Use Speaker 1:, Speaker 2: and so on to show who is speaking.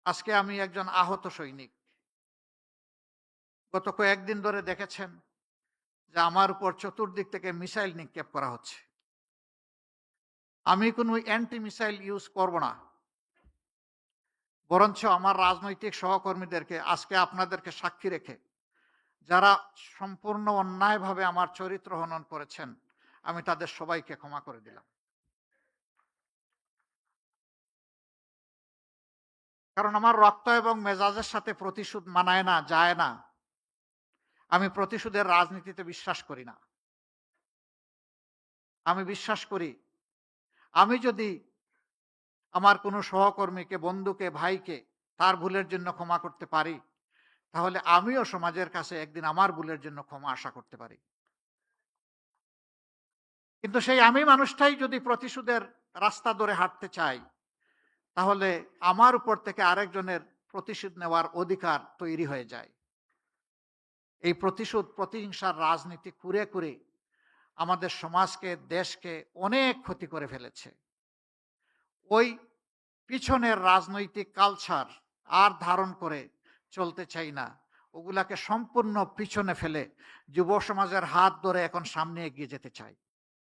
Speaker 1: আজকে আমি একজন আহত সৈনিক। গত কয়েকদিন ধরে দেখেছেন যে আমার উপর চতুর্দিক থেকে মিসাইল নিক্ষেপ করা হচ্ছে। আমি কোনো অ্যান্টি মিসাইল ইউজ করব না। বরঞ্চ আমার রাজনৈতিক সহকর্মীদেরকে আজকে আপনাদেরকে সাক্ষী রেখে যারা সম্পূর্ণ অন্যায়ভাবে আমার চরিত্র হনন করেছেন, আমি তাদের সবাইকে ক্ষমা করে দিলাম। কারণ আমার রক্ত এবং মেজাজের সাথে প্রতিশোধ মানায় না, যায় না। আমি প্রতিশোধের রাজনীতিতে বিশ্বাস করি না। আমি বিশ্বাস করি আমি যদি আমার কোনো সহকর্মীকে, বন্ধুকে, ভাইকে তার ভুলের জন্য ক্ষমা করতে পারি, তাহলে আমিও সমাজের কাছে একদিন আমার ভুলের জন্য ক্ষমা আশা করতে পারি। কিন্তু সেই আমি মানুষটাই যদি প্রতিশোধের রাস্তা ধরে হাঁটতে চাই, তাহলে আমার উপর থেকে আরেকজনের প্রতিশোধ নেওয়ার অধিকার তৈরি হয়ে যায়। এই প্রতিশোধ, প্রতিহিংসার রাজনীতি করে, করে আমাদের সমাজকে, দেশকে অনেক ক্ষতি করে ফেলেছে। ওই পিছনের রাজনৈতিক কালচার আর ধারণ করে চলতে চাই না। ওগুলাকে সম্পূর্ণ পিছনে ফেলে যুব সমাজের হাত ধরে এখন সামনে এগিয়ে যেতে চাই।